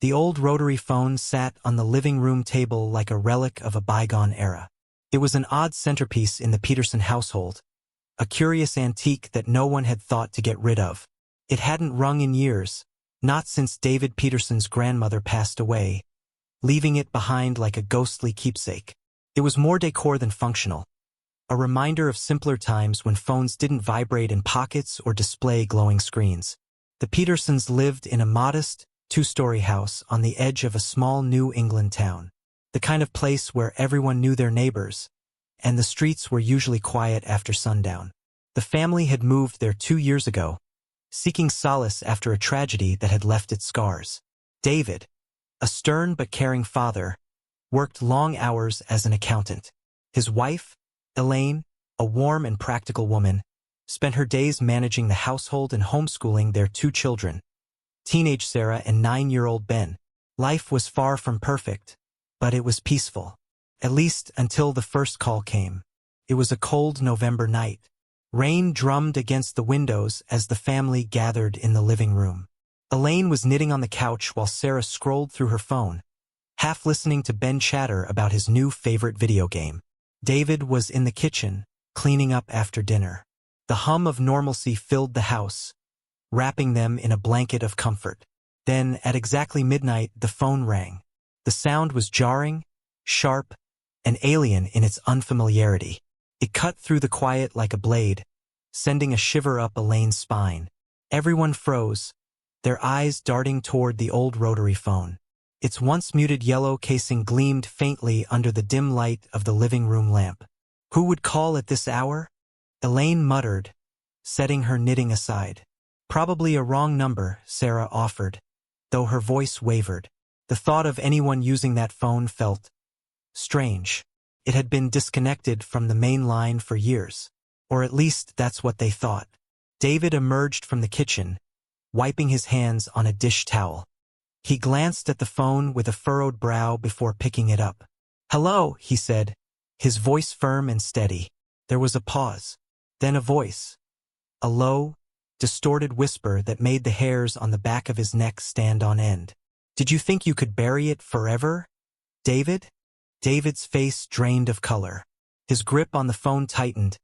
The old rotary phone sat on the living room table like a relic of a bygone era. It was an odd centerpiece in the Peterson household, a curious antique that no one had thought to get rid of. It hadn't rung in years, not since David Peterson's grandmother passed away, leaving it behind like a ghostly keepsake. It was more decor than functional, a reminder of simpler times when phones didn't vibrate in pockets or display glowing screens. The Petersons lived in a modest, two-story house on the edge of a small New England town, the kind of place where everyone knew their neighbors, and the streets were usually quiet after sundown. The family had moved there 2 years ago, seeking solace after a tragedy that had left its scars. David, a stern but caring father, worked long hours as an accountant. His wife, Elaine, a warm and practical woman, spent her days managing the household and homeschooling their 2 children, teenage Sarah and 9-year-old Ben. Life was far from perfect, but it was peaceful. At least until the first call came. It was a cold November night. Rain drummed against the windows as the family gathered in the living room. Elaine was knitting on the couch while Sarah scrolled through her phone, half listening to Ben chatter about his new favorite video game. David was in the kitchen, cleaning up after dinner. The hum of normalcy filled the house, wrapping them in a blanket of comfort. Then, at exactly midnight, the phone rang. The sound was jarring, sharp, and alien in its unfamiliarity. It cut through the quiet like a blade, sending a shiver up Elaine's spine. Everyone froze, their eyes darting toward the old rotary phone. Its once muted yellow casing gleamed faintly under the dim light of the living room lamp. Who would call at this hour? Elaine muttered, setting her knitting aside. Probably a wrong number, Sarah offered, though her voice wavered. The thought of anyone using that phone felt strange. It had been disconnected from the main line for years. Or at least that's what they thought. David emerged from the kitchen, wiping his hands on a dish towel. He glanced at the phone with a furrowed brow before picking it up. "Hello," he said, his voice firm and steady. There was a pause. Then a voice. A low, distorted whisper that made the hairs on the back of his neck stand on end. "Did you think you could bury it forever, David?" David's face drained of color. His grip on the phone tightened,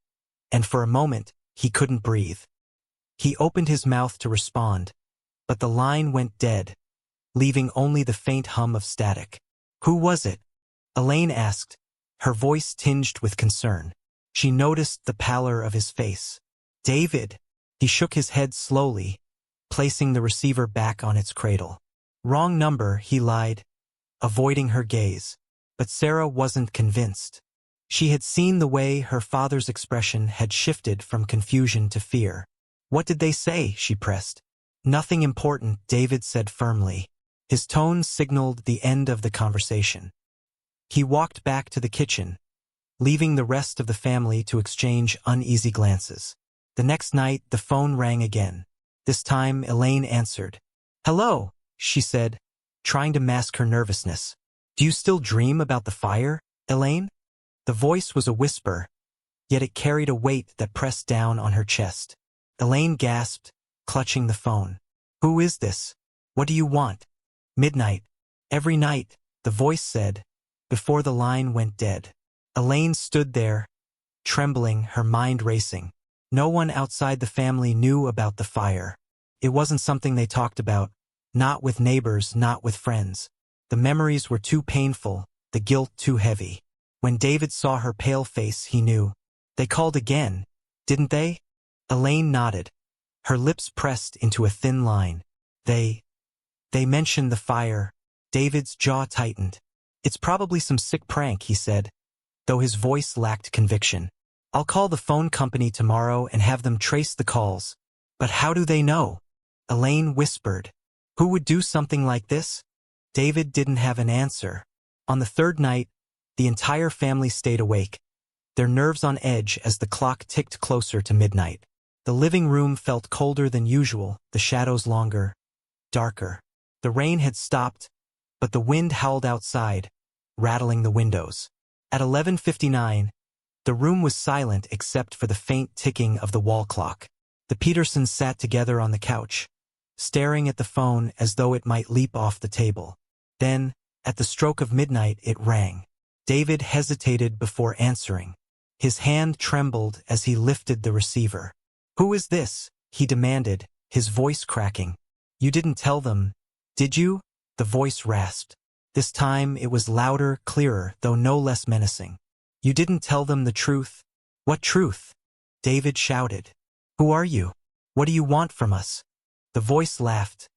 and for a moment, he couldn't breathe. He opened his mouth to respond, but the line went dead, leaving only the faint hum of static. "Who was it?" Elaine asked, her voice tinged with concern. She noticed the pallor of his face. "David." He shook his head slowly, placing the receiver back on its cradle. "Wrong number," he lied, avoiding her gaze. But Sarah wasn't convinced. She had seen the way her father's expression had shifted from confusion to fear. "What did they say?" she pressed. "Nothing important," David said firmly. His tone signaled the end of the conversation. He walked back to the kitchen, leaving the rest of the family to exchange uneasy glances. The next night, the phone rang again. This time, Elaine answered. "Hello," she said, trying to mask her nervousness. "Do you still dream about the fire, Elaine?" The voice was a whisper, yet it carried a weight that pressed down on her chest. Elaine gasped, clutching the phone. "Who is this? What do you want?" "Midnight. Every night," the voice said, before the line went dead. Elaine stood there, trembling, her mind racing. No one outside the family knew about the fire. It wasn't something they talked about, not with neighbors, not with friends. The memories were too painful, the guilt too heavy. When David saw her pale face, he knew. "They called again, didn't they?" Elaine nodded, her lips pressed into a thin line. They mentioned the fire." David's jaw tightened. "It's probably some sick prank," he said, though his voice lacked conviction. "I'll call the phone company tomorrow and have them trace the calls." "But how do they know?" Elaine whispered. "Who would do something like this?" David didn't have an answer. On the third night, the entire family stayed awake, their nerves on edge as the clock ticked closer to midnight. The living room felt colder than usual, the shadows longer, darker. The rain had stopped, but the wind howled outside, rattling the windows. At 11:59, the room was silent except for the faint ticking of the wall clock. The Petersons sat together on the couch, staring at the phone as though it might leap off the table. Then, at the stroke of midnight, it rang. David hesitated before answering. His hand trembled as he lifted the receiver. "Who is this?" he demanded, his voice cracking. "You didn't tell them, did you?" The voice rasped. This time it was louder, clearer, though no less menacing. "You didn't tell them the truth?" "What truth?" David shouted. "Who are you? What do you want from us?" The voice laughed.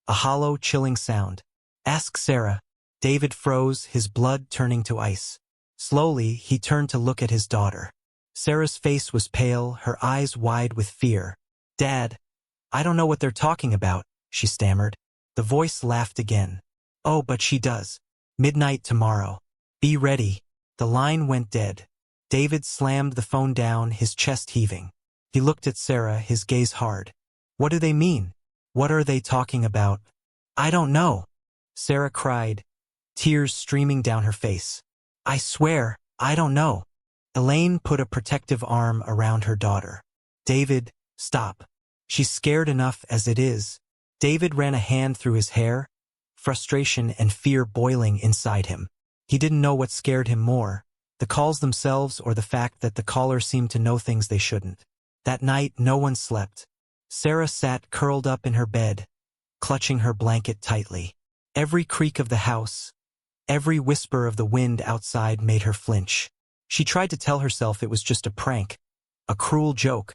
A hollow, chilling sound. "Ask Sarah." David froze, his blood turning to ice. Slowly, he turned to look at his daughter. Sarah's face was pale, her eyes wide with fear. "Dad, I don't know what they're talking about," she stammered. The voice laughed again. "Oh, but she does. Midnight tomorrow. Be ready." The line went dead. David slammed the phone down, his chest heaving. He looked at Sarah, his gaze hard. "What do they mean? What are they talking about?" "I don't know," Sarah cried, tears streaming down her face. "I swear, I don't know." Elaine put a protective arm around her daughter. "David, stop. She's scared enough as it is." David ran a hand through his hair, frustration and fear boiling inside him. He didn't know what scared him more, the calls themselves or the fact that the caller seemed to know things they shouldn't. That night, no one slept. Sarah sat curled up in her bed, clutching her blanket tightly. Every creak of the house, every whisper of the wind outside made her flinch. She tried to tell herself it was just a prank, a cruel joke,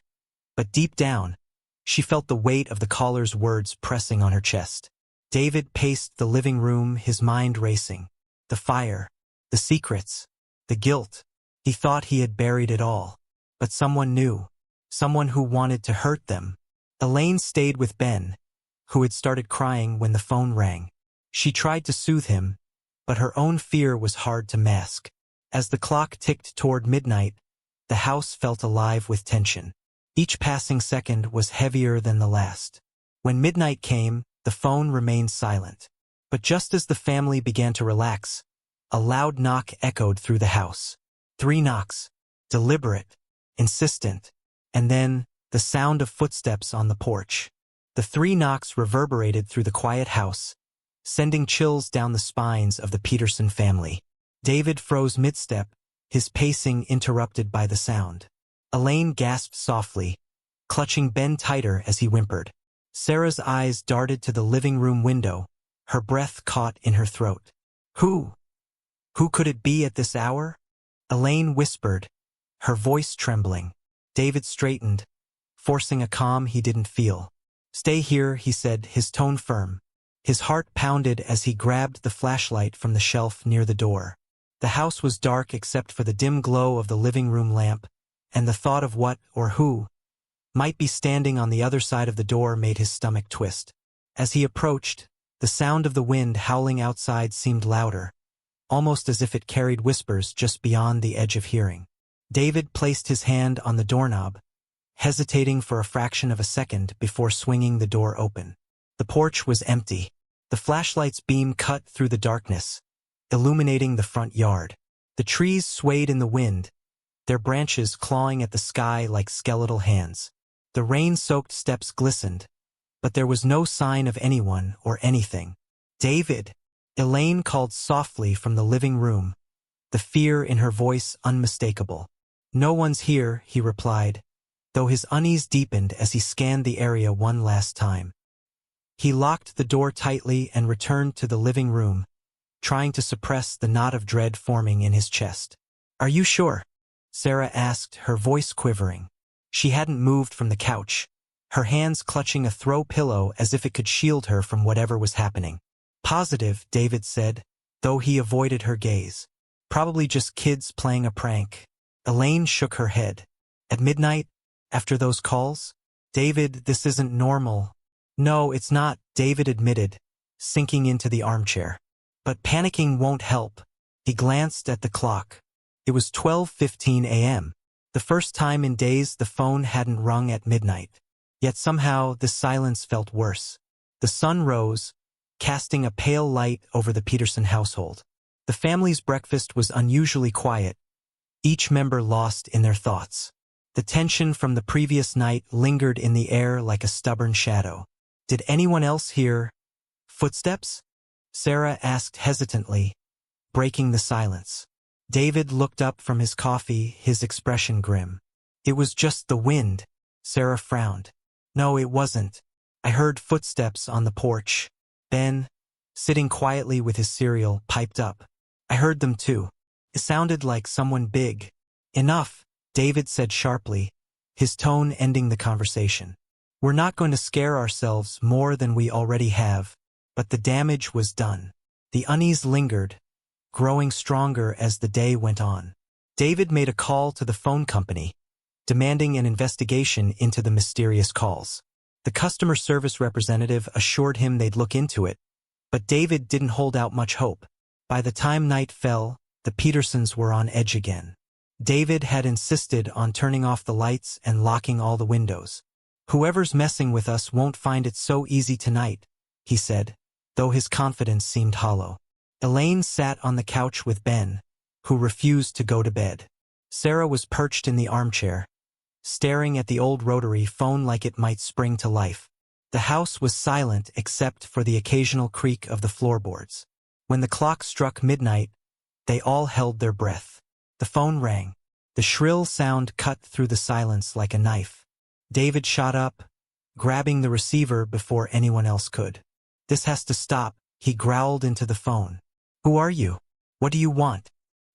but deep down, she felt the weight of the caller's words pressing on her chest. David paced the living room, his mind racing. The fire, the secrets, the guilt. He thought he had buried it all. But someone knew, someone who wanted to hurt them. Elaine stayed with Ben, who had started crying when the phone rang. She tried to soothe him, but her own fear was hard to mask. As the clock ticked toward midnight, the house felt alive with tension. Each passing second was heavier than the last. When midnight came, the phone remained silent. But just as the family began to relax, a loud knock echoed through the house. 3 knocks, deliberate, insistent, and then the sound of footsteps on the porch. The 3 knocks reverberated through the quiet house, sending chills down the spines of the Peterson family. David froze mid-step, his pacing interrupted by the sound. Elaine gasped softly, clutching Ben tighter as he whimpered. Sarah's eyes darted to the living room window, her breath caught in her throat. Who? Who could it be at this hour? Elaine whispered, her voice trembling. David straightened, forcing a calm he didn't feel. "Stay here," he said, his tone firm. His heart pounded as he grabbed the flashlight from the shelf near the door. The house was dark except for the dim glow of the living room lamp, and the thought of what, or who, might be standing on the other side of the door made his stomach twist. As he approached, the sound of the wind howling outside seemed louder, almost as if it carried whispers just beyond the edge of hearing. David placed his hand on the doorknob, hesitating for a fraction of a second before swinging the door open. The porch was empty. The flashlight's beam cut through the darkness, illuminating the front yard. The trees swayed in the wind, their branches clawing at the sky like skeletal hands. The rain-soaked steps glistened, but there was no sign of anyone or anything. "David!" Elaine called softly from the living room, the fear in her voice unmistakable. "No one's here," he replied, though his unease deepened as he scanned the area one last time. He locked the door tightly and returned to the living room, trying to suppress the knot of dread forming in his chest. "Are you sure?" Sarah asked, her voice quivering. She hadn't moved from the couch, her hands clutching a throw pillow as if it could shield her from whatever was happening. "Positive," David said, though he avoided her gaze. "Probably just kids playing a prank." Elaine shook her head. "At midnight? After those calls?" "David, this isn't normal." "No, it's not," David admitted, sinking into the armchair. "But panicking won't help." He glanced at the clock. It was 12:15 a.m. The first time in days the phone hadn't rung at midnight. Yet somehow the silence felt worse. The sun rose, casting a pale light over the Peterson household. The family's breakfast was unusually quiet, each member lost in their thoughts. The tension from the previous night lingered in the air like a stubborn shadow. Did anyone else hear footsteps? Sarah asked hesitantly, breaking the silence. David looked up from his coffee, his expression grim. It was just the wind, Sarah frowned. No, it wasn't. I heard footsteps on the porch. Ben, sitting quietly with his cereal, piped up. I heard them too. It sounded like someone big. Enough, David said sharply, his tone ending the conversation. We're not going to scare ourselves more than we already have, but the damage was done. The unease lingered, growing stronger as the day went on. David made a call to the phone company, demanding an investigation into the mysterious calls. The customer service representative assured him they'd look into it, but David didn't hold out much hope. By the time night fell, the Petersons were on edge again. David had insisted on turning off the lights and locking all the windows. Whoever's messing with us won't find it so easy tonight, he said, though his confidence seemed hollow. Elaine sat on the couch with Ben, who refused to go to bed. Sarah was perched in the armchair, staring at the old rotary phone like it might spring to life. The house was silent except for the occasional creak of the floorboards. When the clock struck midnight, they all held their breath. The phone rang. The shrill sound cut through the silence like a knife. David shot up, grabbing the receiver before anyone else could. This has to stop, he growled into the phone. Who are you? What do you want?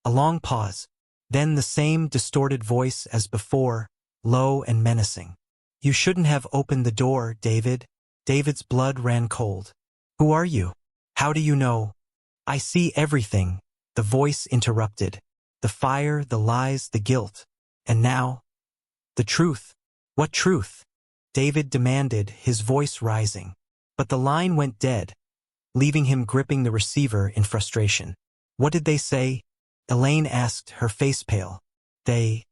A long pause. Then the same distorted voice as before, low and menacing. You shouldn't have opened the door, David. David's blood ran cold. Who are you? How do you know? I see everything, the voice interrupted. The fire, the lies, the guilt. And now? The truth. What truth? David demanded, his voice rising. But the line went dead, leaving him gripping the receiver in frustration. What did they say? Elaine asked, her face pale. They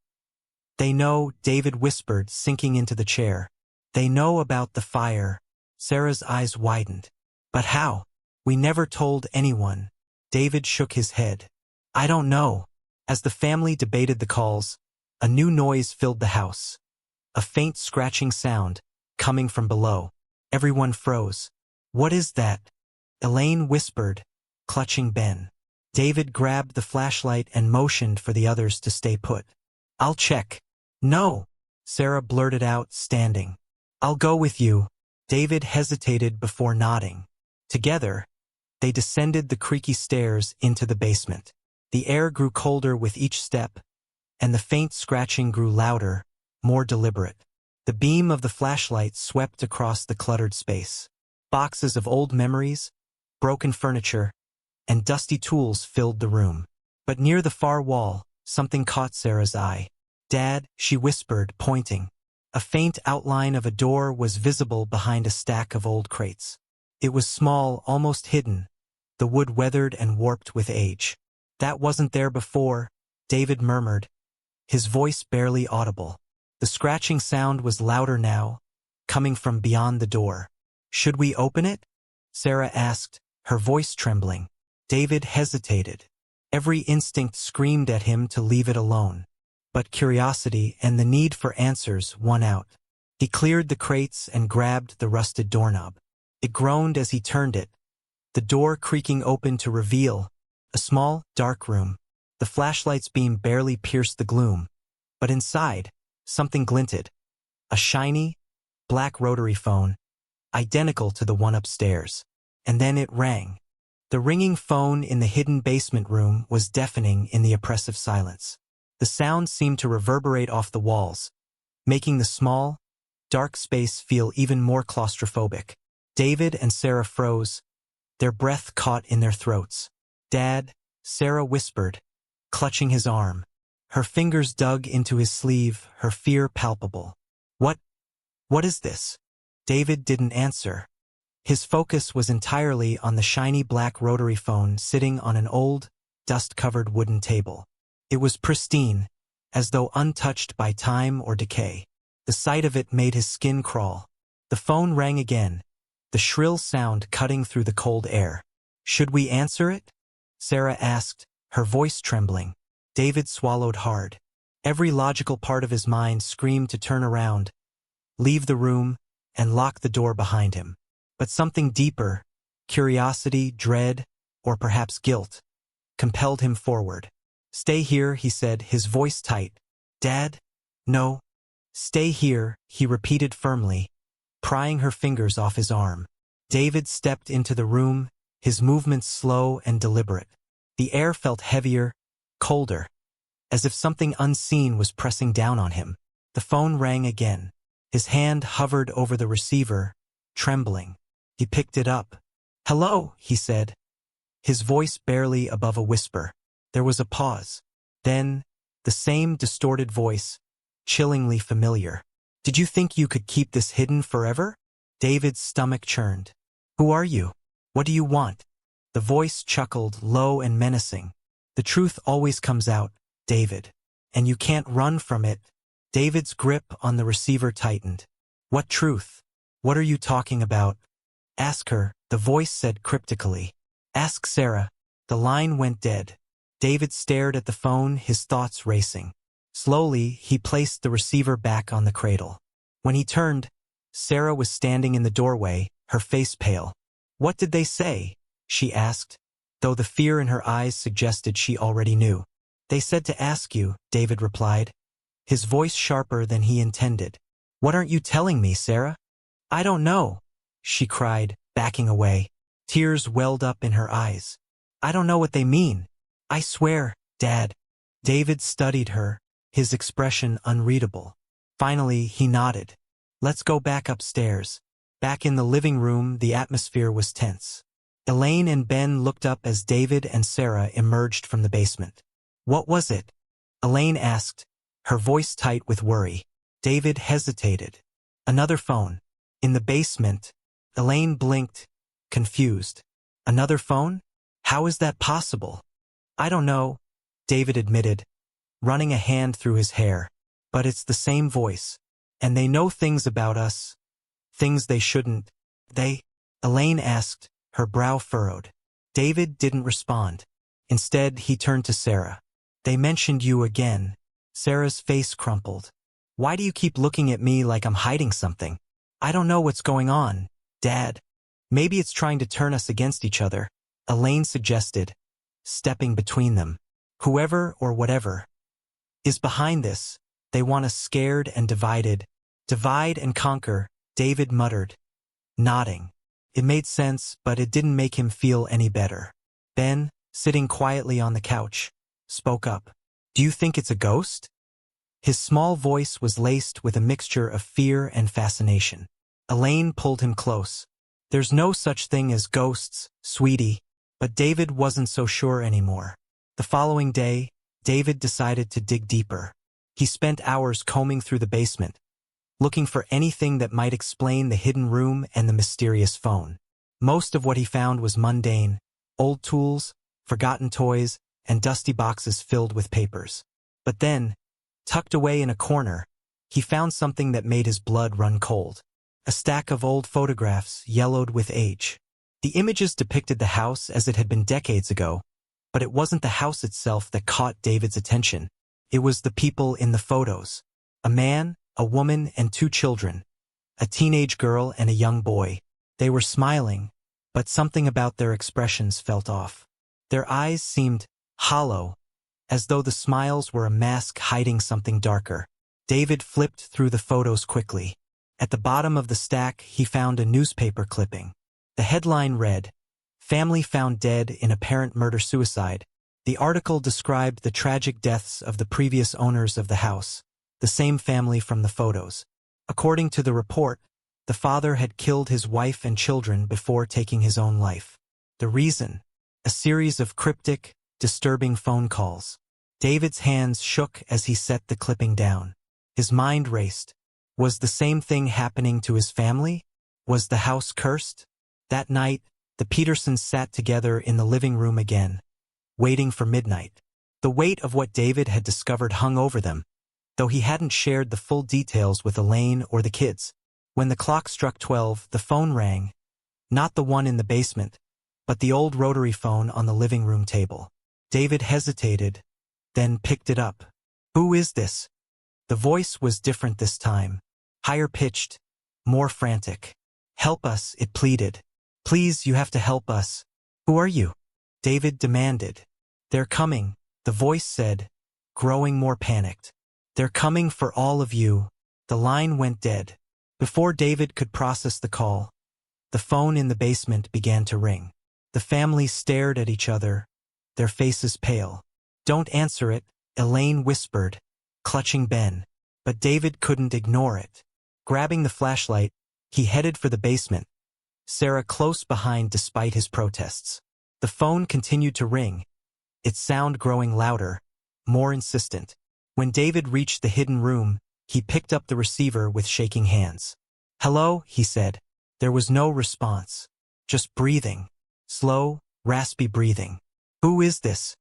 know, David whispered, sinking into the chair. They know about the fire. Sarah's eyes widened. But how? We never told anyone. David shook his head. I don't know. As the family debated the calls, a new noise filled the house. A faint scratching sound, coming from below. Everyone froze. What is that? Elaine whispered, clutching Ben. David grabbed the flashlight and motioned for the others to stay put. I'll check. No, Sarah blurted out, standing. I'll go with you. David hesitated before nodding. Together, they descended the creaky stairs into the basement. The air grew colder with each step, and the faint scratching grew louder, more deliberate. The beam of the flashlight swept across the cluttered space. Boxes of old memories, broken furniture, and dusty tools filled the room. But near the far wall, something caught Sarah's eye. Dad, she whispered, pointing. A faint outline of a door was visible behind a stack of old crates. It was small, almost hidden, the wood weathered and warped with age. That wasn't there before, David murmured, his voice barely audible. The scratching sound was louder now, coming from beyond the door. Should we open it? Sarah asked, her voice trembling. David hesitated. Every instinct screamed at him to leave it alone. But curiosity and the need for answers won out. He cleared the crates and grabbed the rusted doorknob. It groaned as he turned it, the door creaking open to reveal a small, dark room. The flashlight's beam barely pierced the gloom, but inside, something glinted. A shiny, black rotary phone, identical to the one upstairs. And then it rang. The ringing phone in the hidden basement room was deafening in the oppressive silence. The sound seemed to reverberate off the walls, making the small, dark space feel even more claustrophobic. David and Sarah froze, their breath caught in their throats. Dad, Sarah whispered, clutching his arm. Her fingers dug into his sleeve, her fear palpable. What is this? David didn't answer. His focus was entirely on the shiny black rotary phone sitting on an old, dust-covered wooden table. It was pristine, as though untouched by time or decay. The sight of it made his skin crawl. The phone rang again, the shrill sound cutting through the cold air. Should we answer it? Sarah asked, her voice trembling. David swallowed hard. Every logical part of his mind screamed to turn around, leave the room, and lock the door behind him. But something deeper, curiosity, dread, or perhaps guilt, compelled him forward. "Stay here," he said, his voice tight. "Dad? No. Stay here," he repeated firmly, prying her fingers off his arm. David stepped into the room, his movements slow and deliberate. The air felt heavier, colder, as if something unseen was pressing down on him. The phone rang again. His hand hovered over the receiver, trembling. He picked it up. "Hello," he said, his voice barely above a whisper. There was a pause. Then, the same distorted voice, chillingly familiar. "Did you think you could keep this hidden forever?" David's stomach churned. "Who are you? What do you want?" The voice chuckled, low and menacing. "The truth always comes out, David. And you can't run from it." David's grip on the receiver tightened. "What truth? What are you talking about?" "Ask her," the voice said cryptically. "Ask Sarah." The line went dead. David stared at the phone, his thoughts racing. Slowly, he placed the receiver back on the cradle. When he turned, Sarah was standing in the doorway, her face pale. "What did they say?" she asked, though the fear in her eyes suggested she already knew. "They said to ask you," David replied, his voice sharper than he intended. "What aren't you telling me, Sarah?" "I don't know," she cried, backing away. Tears welled up in her eyes. "I don't know what they mean. I swear, Dad." David studied her, his expression unreadable. Finally, he nodded. "Let's go back upstairs." Back in the living room, the atmosphere was tense. Elaine and Ben looked up as David and Sarah emerged from the basement. "What was it?" Elaine asked, her voice tight with worry. David hesitated. "Another phone. In the basement." Elaine blinked, confused. "Another phone? How is that possible?" "I don't know," David admitted, running a hand through his hair. "But it's the same voice. And they know things about us. Things they shouldn't." "They?" Elaine asked, her brow furrowed. David didn't respond. Instead, he turned to Sarah. "They mentioned you again." Sarah's face crumpled. "Why do you keep looking at me like I'm hiding something?" "I don't know what's going on, Dad." "Maybe it's trying to turn us against each other," Elaine suggested, stepping between them. "Whoever or whatever is behind this, they want us scared and divided." "Divide and conquer," David muttered, nodding. It made sense, but it didn't make him feel any better. Ben, sitting quietly on the couch, spoke up. "Do you think it's a ghost?" His small voice was laced with a mixture of fear and fascination. Elaine pulled him close. "There's no such thing as ghosts, sweetie." But David wasn't so sure anymore. The following day, David decided to dig deeper. He spent hours combing through the basement, looking for anything that might explain the hidden room and the mysterious phone. Most of what he found was mundane: old tools, forgotten toys, and dusty boxes filled with papers. But then, tucked away in a corner, he found something that made his blood run cold. A stack of old photographs, yellowed with age. The images depicted the house as it had been decades ago, but it wasn't the house itself that caught David's attention. It was the people in the photos. A man, a woman, and 2 children. A teenage girl and a young boy. They were smiling, but something about their expressions felt off. Their eyes seemed hollow, as though the smiles were a mask hiding something darker. David flipped through the photos quickly. At the bottom of the stack, he found a newspaper clipping. The headline read, "Family found dead in apparent murder-suicide." The article described the tragic deaths of the previous owners of the house, the same family from the photos. According to the report, the father had killed his wife and children before taking his own life. The reason? A series of cryptic, disturbing phone calls. David's hands shook as he set the clipping down. His mind raced. Was the same thing happening to his family? Was the house cursed? That night, the Petersons sat together in the living room again, waiting for midnight. The weight of what David had discovered hung over them, though he hadn't shared the full details with Elaine or the kids. When the clock struck 12, the phone rang. Not the one in the basement, but the old rotary phone on the living room table. David hesitated, then picked it up. "Who is this?" The voice was different this time, higher-pitched, more frantic. Help us, it pleaded. Please, you have to help us. Who are you? David demanded. They're coming, the voice said, growing more panicked. They're coming for all of you. The line went dead. Before David could process the call, the phone in the basement began to ring. The family stared at each other, their faces pale. Don't answer it, Elaine whispered, clutching Ben. But David couldn't ignore it. Grabbing the flashlight, he headed for the basement, Sarah close behind despite his protests. The phone continued to ring, its sound growing louder, more insistent. When David reached the hidden room, he picked up the receiver with shaking hands. Hello, he said. There was no response. Just breathing. Slow, raspy breathing. Who is this?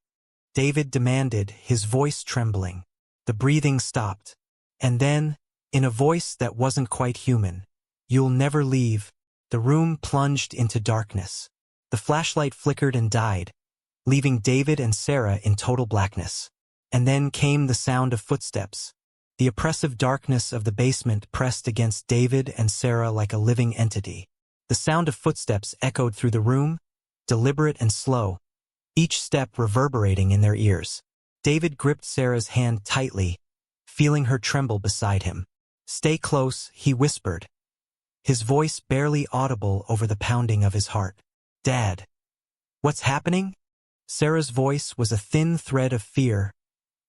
David demanded, his voice trembling. The breathing stopped. And then, in a voice that wasn't quite human, "You'll never leave." The room plunged into darkness. The flashlight flickered and died, leaving David and Sarah in total blackness. And then came the sound of footsteps. The oppressive darkness of the basement pressed against David and Sarah like a living entity. The sound of footsteps echoed through the room, deliberate and slow, each step reverberating in their ears. David gripped Sarah's hand tightly, feeling her tremble beside him. Stay close, he whispered, his voice barely audible over the pounding of his heart. Dad. What's happening? Sarah's voice was a thin thread of fear,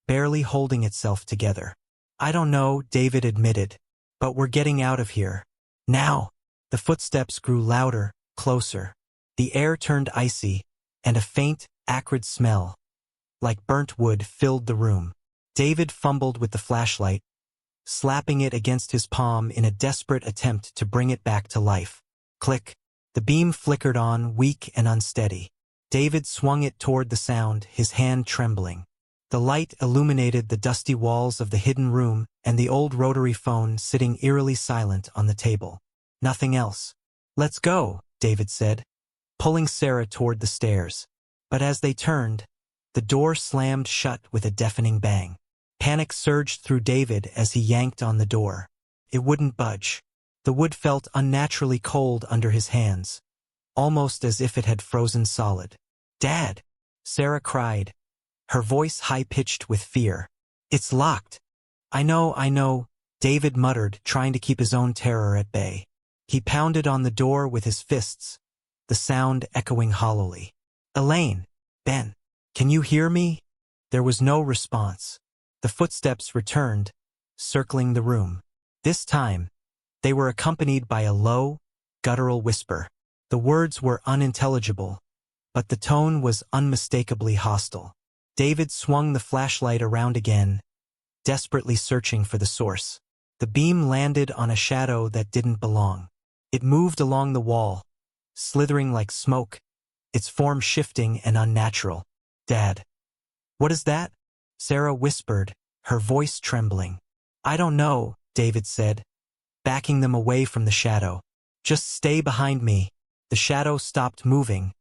barely holding itself together. I don't know, David admitted, but we're getting out of here. Now. The footsteps grew louder, closer. The air turned icy, and a faint, acrid smell, like burnt wood, filled the room. David fumbled with the flashlight, slapping it against his palm in a desperate attempt to bring it back to life. Click. The beam flickered on, weak and unsteady. David swung it toward the sound, his hand trembling. The light illuminated the dusty walls of the hidden room and the old rotary phone sitting eerily silent on the table. Nothing else. Let's go, David said, pulling Sarah toward the stairs. But as they turned, the door slammed shut with a deafening bang. Panic surged through David as he yanked on the door. It wouldn't budge. The wood felt unnaturally cold under his hands, almost as if it had frozen solid. Dad! Sarah cried, her voice high-pitched with fear. It's locked. I know, David muttered, trying to keep his own terror at bay. He pounded on the door with his fists, the sound echoing hollowly. Elaine! Ben! Can you hear me? There was no response. The footsteps returned, circling the room. This time, they were accompanied by a low, guttural whisper. The words were unintelligible, but the tone was unmistakably hostile. David swung the flashlight around again, desperately searching for the source. The beam landed on a shadow that didn't belong. It moved along the wall, slithering like smoke, its form shifting and unnatural. Dad. What is that? Sarah whispered, her voice trembling. I don't know, David said, backing them away from the shadow. Just stay behind me. The shadow stopped moving,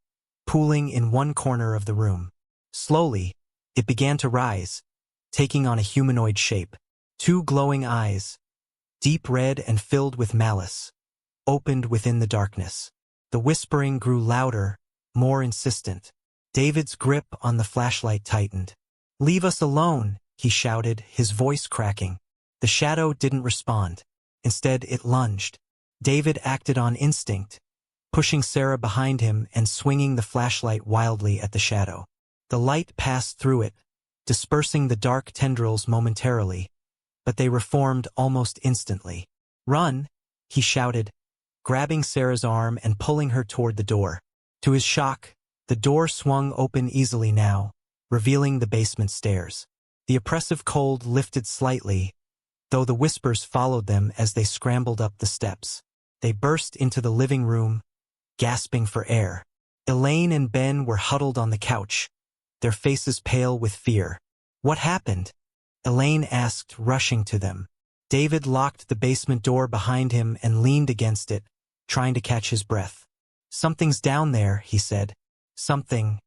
pooling in one corner of the room. Slowly, it began to rise, taking on a humanoid shape. Two glowing eyes, deep red and filled with malice, opened within the darkness. The whispering grew louder, more insistent. David's grip on the flashlight tightened. Leave us alone, he shouted, his voice cracking. The shadow didn't respond. Instead, it lunged. David acted on instinct, pushing Sarah behind him and swinging the flashlight wildly at the shadow. The light passed through it, dispersing the dark tendrils momentarily, but they reformed almost instantly. Run, he shouted, grabbing Sarah's arm and pulling her toward the door. To his shock, the door swung open easily now, revealing the basement stairs. The oppressive cold lifted slightly, though the whispers followed them as they scrambled up the steps. They burst into the living room, gasping for air. Elaine and Ben were huddled on the couch, their faces pale with fear. What happened? Elaine asked, rushing to them. David locked the basement door behind him and leaned against it, trying to catch his breath. Something's down there, he said. Something.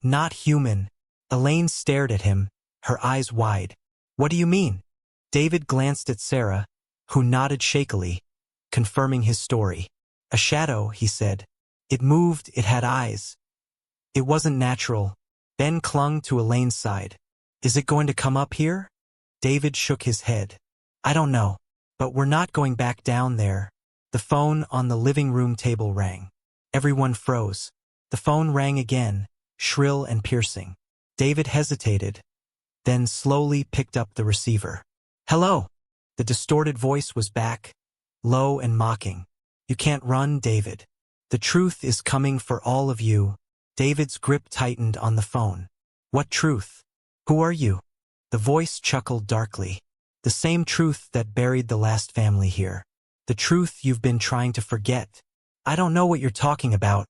Not human. Elaine stared at him, her eyes wide. What do you mean? David glanced at Sarah, who nodded shakily, confirming his story. A shadow, he said. It moved, it had eyes. It wasn't natural. Ben clung to Elaine's side. Is it going to come up here? David shook his head. I don't know. But we're not going back down there. The phone on the living room table rang. Everyone froze. The phone rang again, shrill and piercing. David hesitated, then slowly picked up the receiver. Hello. The distorted voice was back, low and mocking. You can't run, David. The truth is coming for all of you. David's grip tightened on the phone. What truth? Who are you? The voice chuckled darkly. The same truth that buried the last family here. The truth you've been trying to forget. I don't know what you're talking about.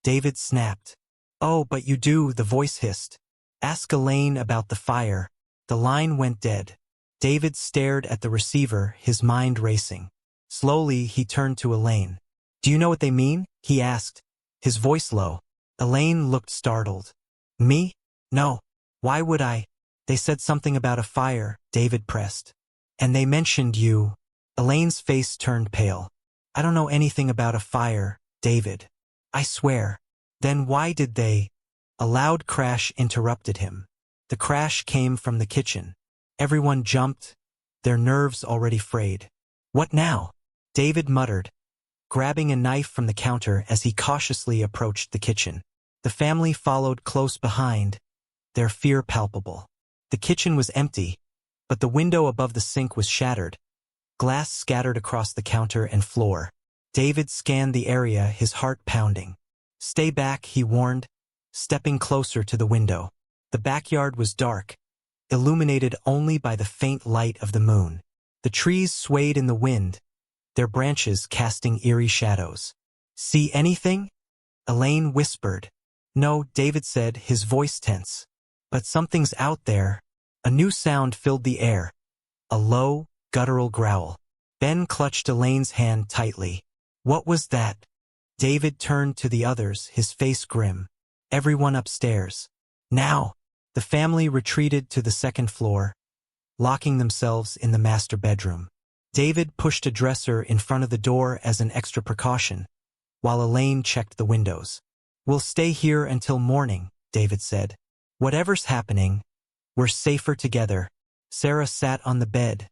David snapped. Oh, but you do, the voice hissed. Ask Elaine about the fire. The line went dead. David stared at the receiver, his mind racing. Slowly, he turned to Elaine. Do you know what they mean? He asked, his voice low. Elaine looked startled. Me? No. Why would I? They said something about a fire, David pressed. And they mentioned you. Elaine's face turned pale. I don't know anything about a fire, David. I swear. Then why did they? A loud crash interrupted him. The crash came from the kitchen. Everyone jumped, their nerves already frayed. What now? David muttered, grabbing a knife from the counter as he cautiously approached the kitchen. The family followed close behind, their fear palpable. The kitchen was empty, but the window above the sink was shattered. Glass scattered across the counter and floor. David scanned the area, his heart pounding. Stay back, he warned, stepping closer to the window. The backyard was dark, illuminated only by the faint light of the moon. The trees swayed in the wind, their branches casting eerie shadows. See anything? Elaine whispered. No, David said, his voice tense. But something's out there. A new sound filled the air. A low, guttural growl. Ben clutched Elaine's hand tightly. What was that? David turned to the others, his face grim. Everyone upstairs. Now. The family retreated to the second floor, locking themselves in the master bedroom. David pushed a dresser in front of the door as an extra precaution, while Elaine checked the windows. We'll stay here until morning, David said. Whatever's happening, we're safer together. Sarah sat on the bed,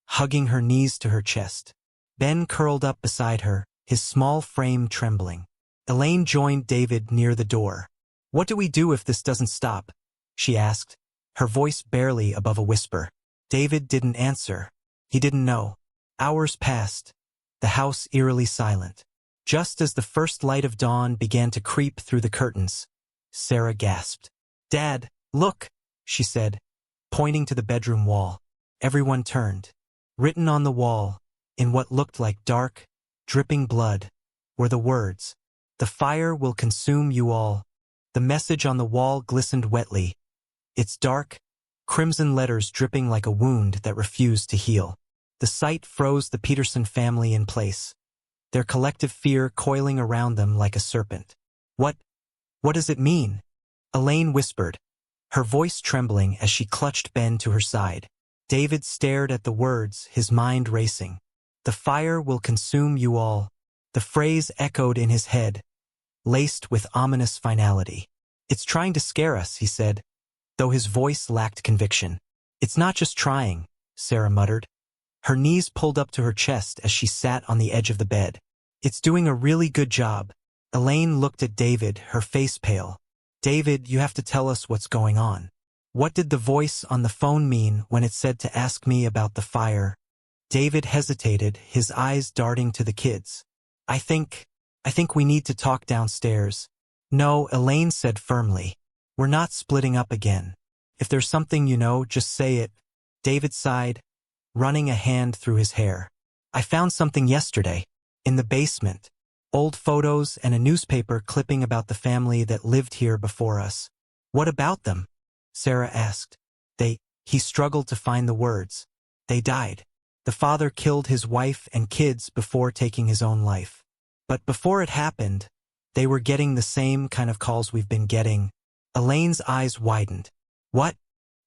hugging her knees to her chest. Ben curled up beside her, his small frame trembling. Elaine joined David near the door. What do we do if this doesn't stop? She asked, her voice barely above a whisper. David didn't answer. He didn't know. Hours passed, the house eerily silent. Just as the first light of dawn began to creep through the curtains, Sarah gasped. Dad, look, she said, pointing to the bedroom wall. Everyone turned. Written on the wall, in what looked like dark, dripping blood, were the words, "The fire will consume you all." The message on the wall glistened wetly, its dark, crimson letters dripping like a wound that refused to heal. The sight froze the Peterson family in place, their collective fear coiling around them like a serpent. What does it mean? Elaine whispered, her voice trembling as she clutched Ben to her side. David stared at the words, his mind racing. The fire will consume you all. The phrase echoed in his head, laced with ominous finality. It's trying to scare us, he said, though his voice lacked conviction. It's not just trying, Sarah muttered. Her knees pulled up to her chest as she sat on the edge of the bed. It's doing a really good job. Elaine looked at David, her face pale. David, you have to tell us what's going on. What did the voice on the phone mean when it said to ask me about the fire? David hesitated, his eyes darting to the kids. I think we need to talk downstairs. No, Elaine said firmly. We're not splitting up again. If there's something you know, just say it. David sighed, running a hand through his hair. I found something yesterday, in the basement. Old photos and a newspaper clipping about the family that lived here before us. What about them? Sarah asked. He struggled to find the words. They died. The father killed his wife and kids before taking his own life. But before it happened, they were getting the same kind of calls we've been getting. Elaine's eyes widened. What?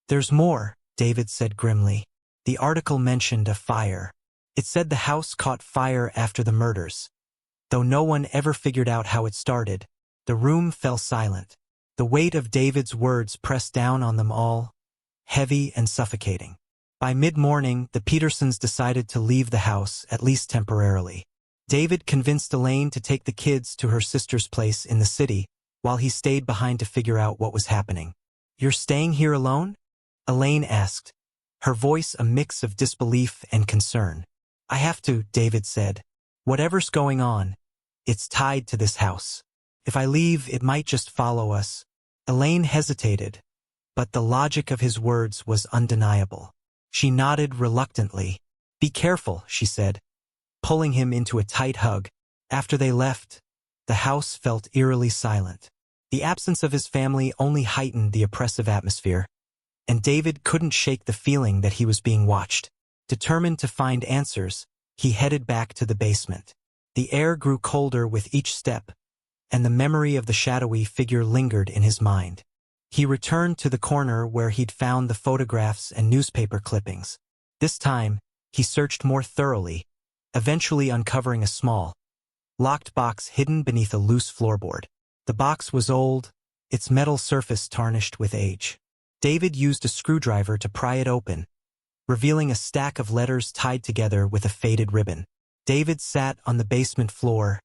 There's more, David said grimly. The article mentioned a fire. It said the house caught fire after the murders. Though no one ever figured out how it started, the room fell silent. The weight of David's words pressed down on them all, heavy and suffocating. By mid-morning, the Petersons decided to leave the house, at least temporarily. David convinced Elaine to take the kids to her sister's place in the city, while he stayed behind to figure out what was happening. "You're staying here alone?" Elaine asked, her voice a mix of disbelief and concern. "I have to," David said. "Whatever's going on, it's tied to this house. If I leave, it might just follow us." Elaine hesitated, but the logic of his words was undeniable. She nodded reluctantly. "Be careful," she said, pulling him into a tight hug. After they left, the house felt eerily silent. The absence of his family only heightened the oppressive atmosphere, and David couldn't shake the feeling that he was being watched. Determined to find answers, he headed back to the basement. The air grew colder with each step, and the memory of the shadowy figure lingered in his mind. He returned to the corner where he'd found the photographs and newspaper clippings. This time, he searched more thoroughly, eventually uncovering a small, locked box hidden beneath a loose floorboard. The box was old, its metal surface tarnished with age. David used a screwdriver to pry it open, revealing a stack of letters tied together with a faded ribbon. David sat on the basement floor,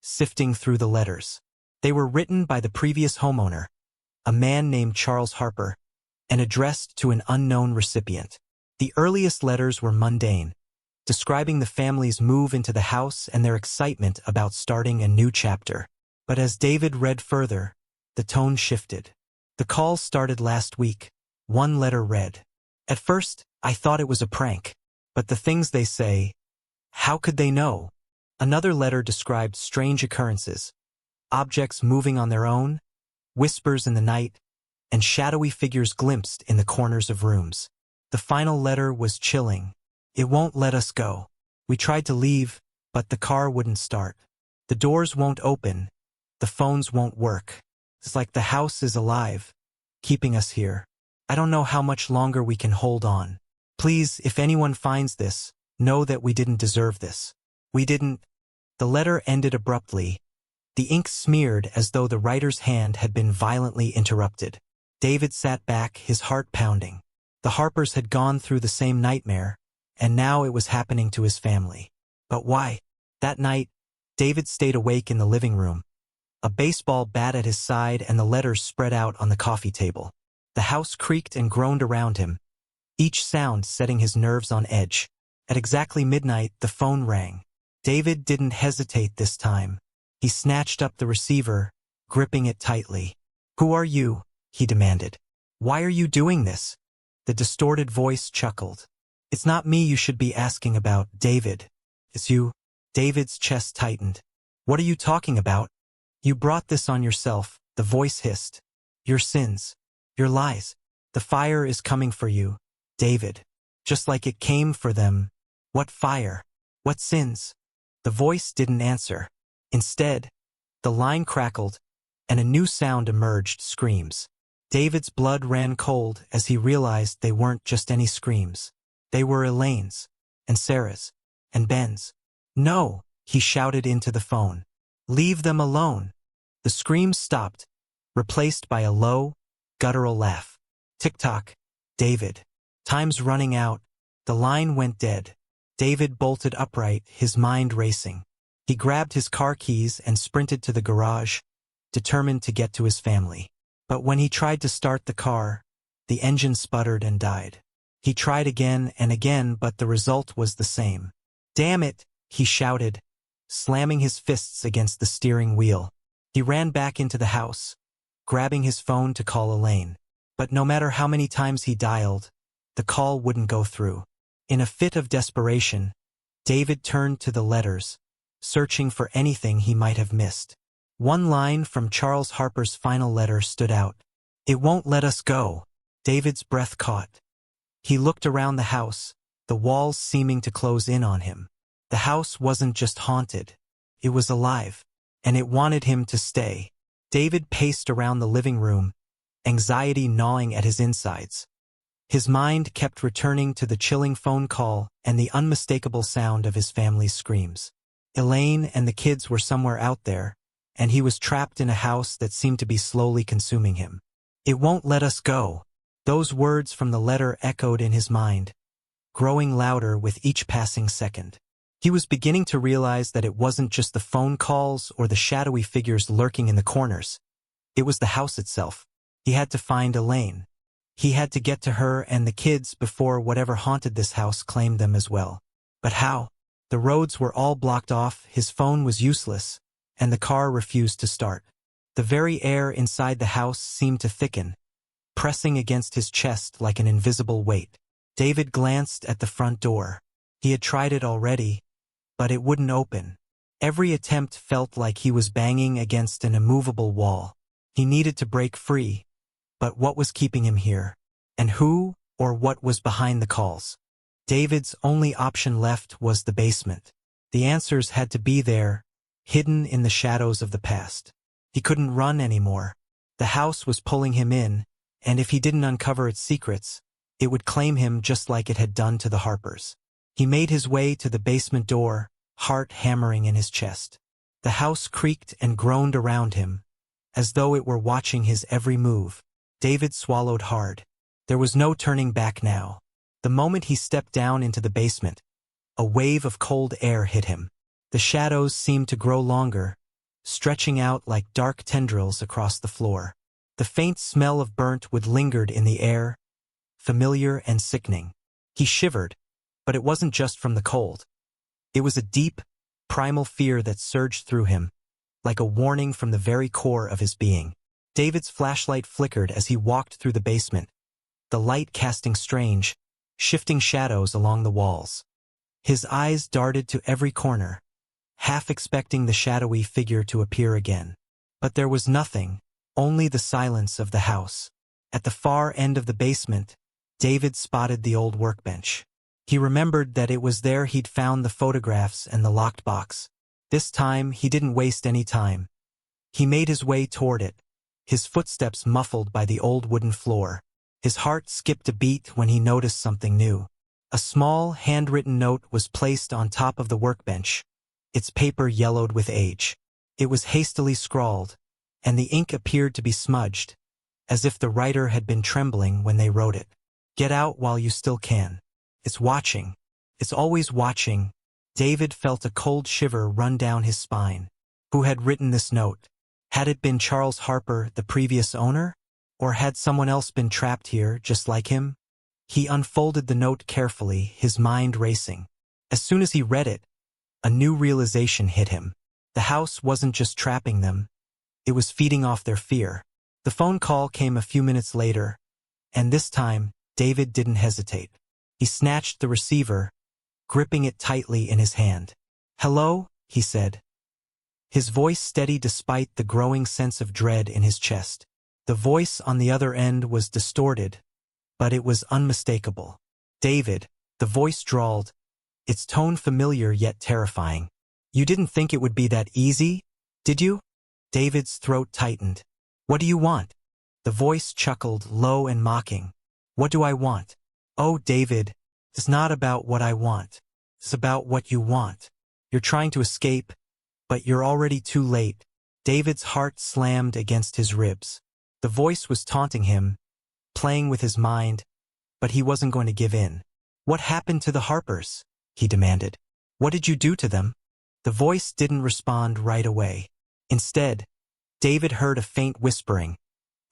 sifting through the letters. They were written by the previous homeowner, a man named Charles Harper, and addressed to an unknown recipient. The earliest letters were mundane, describing the family's move into the house and their excitement about starting a new chapter. But as David read further, the tone shifted. "The call started last week," one letter read. "At first, I thought it was a prank. But the things they say, how could they know?" Another letter described strange occurrences, objects moving on their own, whispers in the night, and shadowy figures glimpsed in the corners of rooms. The final letter was chilling. "It won't let us go. We tried to leave, but the car wouldn't start. The doors won't open. The phones won't work. It's like the house is alive, keeping us here. I don't know how much longer we can hold on. Please, if anyone finds this, know that we didn't deserve this. We didn't." The letter ended abruptly. The ink smeared as though the writer's hand had been violently interrupted. David sat back, his heart pounding. The Harpers had gone through the same nightmare, and now it was happening to his family. But why? That night, David stayed awake in the living room, a baseball bat at his side and the letters spread out on the coffee table. The house creaked and groaned around him, each sound setting his nerves on edge. At exactly midnight, the phone rang. David didn't hesitate this time. He snatched up the receiver, gripping it tightly. "Who are you?" he demanded. "Why are you doing this?" The distorted voice chuckled. "It's not me you should be asking about, David. It's you." David's chest tightened. "What are you talking about?" "You brought this on yourself," the voice hissed. "Your sins. Your lies. The fire is coming for you, David. Just like it came for them." "What fire? What sins?" The voice didn't answer. Instead, the line crackled, and a new sound emerged: screams. David's blood ran cold as he realized they weren't just any screams. They were Elaine's, and Sarah's, and Ben's. "No," he shouted into the phone. "Leave them alone." The screams stopped, replaced by a low, guttural laugh. "Tick-tock, David. Time's running out." The line went dead. David bolted upright, his mind racing. He grabbed his car keys and sprinted to the garage, determined to get to his family. But when he tried to start the car, the engine sputtered and died. He tried again and again, but the result was the same. "Damn it!" he shouted, slamming his fists against the steering wheel. He ran back into the house, grabbing his phone to call Elaine. But no matter how many times he dialed, the call wouldn't go through. In a fit of desperation, David turned to the letters, searching for anything he might have missed. One line from Charles Harper's final letter stood out. "It won't let us go." David's breath caught. He looked around the house, the walls seeming to close in on him. The house wasn't just haunted, it was alive, and it wanted him to stay. David paced around the living room, anxiety gnawing at his insides. His mind kept returning to the chilling phone call and the unmistakable sound of his family's screams. Elaine and the kids were somewhere out there, and he was trapped in a house that seemed to be slowly consuming him. It won't let us go. Those words from the letter echoed in his mind, growing louder with each passing second. He was beginning to realize that it wasn't just the phone calls or the shadowy figures lurking in the corners. It was the house itself. He had to find Elaine. He had to get to her and the kids before whatever haunted this house claimed them as well. But how? The roads were all blocked off, his phone was useless, and the car refused to start. The very air inside the house seemed to thicken, pressing against his chest like an invisible weight. David glanced at the front door. He had tried it already, but it wouldn't open. Every attempt felt like he was banging against an immovable wall. He needed to break free, but what was keeping him here? And who or what was behind the calls? David's only option left was the basement. The answers had to be there, hidden in the shadows of the past. He couldn't run anymore. The house was pulling him in, and if he didn't uncover its secrets, it would claim him just like it had done to the Harpers. He made his way to the basement door, heart hammering in his chest. The house creaked and groaned around him, as though it were watching his every move. David swallowed hard. There was no turning back now. The moment he stepped down into the basement, a wave of cold air hit him. The shadows seemed to grow longer, stretching out like dark tendrils across the floor. The faint smell of burnt wood lingered in the air, familiar and sickening. He shivered, but it wasn't just from the cold. It was a deep, primal fear that surged through him, like a warning from the very core of his being. David's flashlight flickered as he walked through the basement, the light casting strange, shifting shadows along the walls. His eyes darted to every corner, half expecting the shadowy figure to appear again. But there was nothing, only the silence of the house. At the far end of the basement, David spotted the old workbench. He remembered that it was there he'd found the photographs and the locked box. This time, he didn't waste any time. He made his way toward it, his footsteps muffled by the old wooden floor. His heart skipped a beat when he noticed something new. A small, handwritten note was placed on top of the workbench, its paper yellowed with age. It was hastily scrawled, and the ink appeared to be smudged, as if the writer had been trembling when they wrote it. Get out while you still can. It's watching. It's always watching. David felt a cold shiver run down his spine. Who had written this note? Had it been Charles Harper, the previous owner? Or had someone else been trapped here, just like him? He unfolded the note carefully, his mind racing. As soon as he read it, a new realization hit him. The house wasn't just trapping them. It was feeding off their fear. The phone call came a few minutes later, and this time, David didn't hesitate. He snatched the receiver, gripping it tightly in his hand. "Hello?" he said. His voice steady despite the growing sense of dread in his chest. The voice on the other end was distorted, but it was unmistakable. "David," the voice drawled, its tone familiar yet terrifying. "You didn't think it would be that easy, did you?" David's throat tightened. "What do you want?" The voice chuckled, low and mocking. "What do I want? Oh, David, it's not about what I want. It's about what you want. You're trying to escape, but you're already too late." David's heart slammed against his ribs. The voice was taunting him, playing with his mind, but he wasn't going to give in. "What happened to the Harpers?" he demanded. "What did you do to them?" The voice didn't respond right away. Instead, David heard a faint whispering,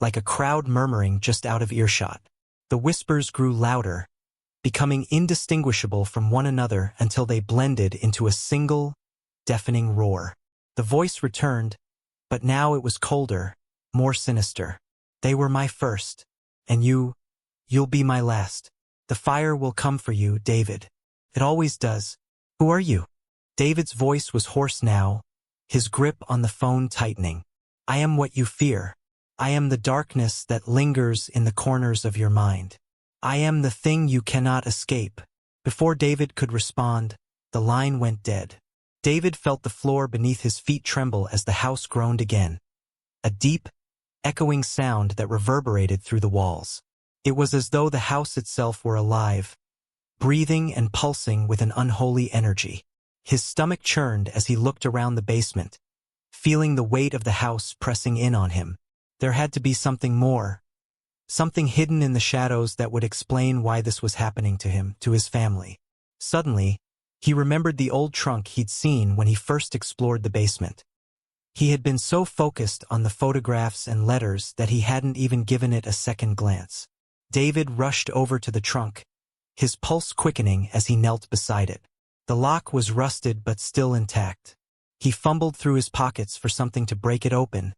like a crowd murmuring just out of earshot. The whispers grew louder, becoming indistinguishable from one another until they blended into a single, deafening roar. The voice returned, but now it was colder, more sinister. "They were my first, and you'll be my last. The fire will come for you, David. It always does. Who are you?" David's voice was hoarse now, his grip on the phone tightening. "I am what you fear. I am the darkness that lingers in the corners of your mind. I am the thing you cannot escape." Before David could respond, the line went dead. David felt the floor beneath his feet tremble as the house groaned again. A deep, echoing sound that reverberated through the walls. It was as though the house itself were alive, breathing and pulsing with an unholy energy. His stomach churned as he looked around the basement, feeling the weight of the house pressing in on him. There had to be something more, something hidden in the shadows that would explain why this was happening to him, to his family. Suddenly, he remembered the old trunk he'd seen when he first explored the basement. He had been so focused on the photographs and letters that he hadn't even given it a second glance. David rushed over to the trunk, his pulse quickening as he knelt beside it. The lock was rusted but still intact. He fumbled through his pockets for something to break it open,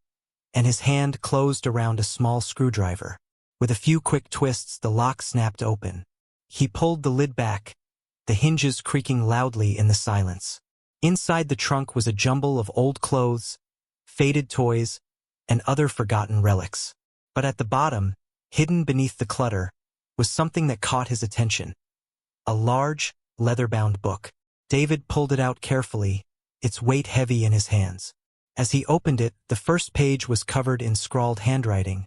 and his hand closed around a small screwdriver. With a few quick twists, the lock snapped open. He pulled the lid back, the hinges creaking loudly in the silence. Inside the trunk was a jumble of old clothes, faded toys, and other forgotten relics. But at the bottom, hidden beneath the clutter, was something that caught his attention. A large, leather-bound book. David pulled it out carefully, its weight heavy in his hands. As he opened it, the first page was covered in scrawled handwriting,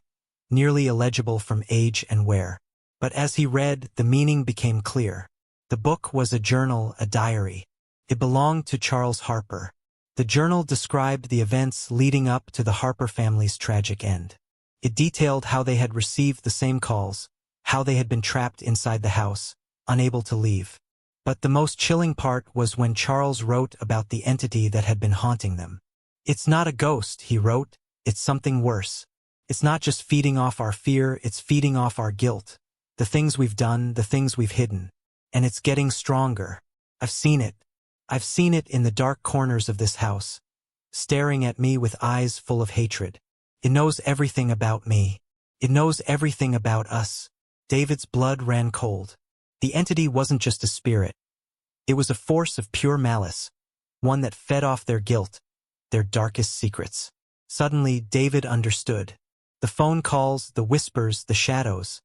nearly illegible from age and wear. But as he read, the meaning became clear. The book was a journal, a diary. It belonged to Charles Harper. The journal described the events leading up to the Harper family's tragic end. It detailed how they had received the same calls, how they had been trapped inside the house, unable to leave. But the most chilling part was when Charles wrote about the entity that had been haunting them. "It's not a ghost," he wrote, "it's something worse. It's not just feeding off our fear, it's feeding off our guilt. The things we've done, the things we've hidden. And it's getting stronger. I've seen it. I've seen it in the dark corners of this house, staring at me with eyes full of hatred. It knows everything about me. It knows everything about us." David's blood ran cold. The entity wasn't just a spirit. It was a force of pure malice, one that fed off their guilt, their darkest secrets. Suddenly, David understood. The phone calls, the whispers, the shadows.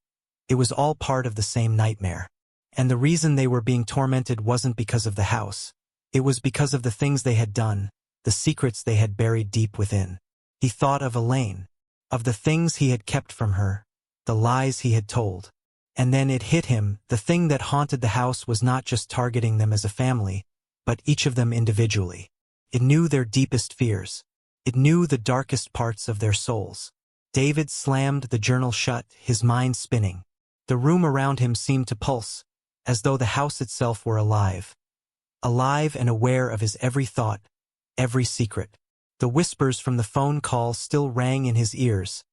It was all part of the same nightmare. And the reason they were being tormented wasn't because of the house. It was because of the things they had done, the secrets they had buried deep within. He thought of Elaine, of the things he had kept from her, the lies he had told. And then it hit him, the thing that haunted the house was not just targeting them as a family, but each of them individually. It knew their deepest fears. It knew the darkest parts of their souls. David slammed the journal shut, his mind spinning. The room around him seemed to pulse, as though the house itself were alive. Alive and aware of his every thought, every secret. The whispers from the phone call still rang in his ears,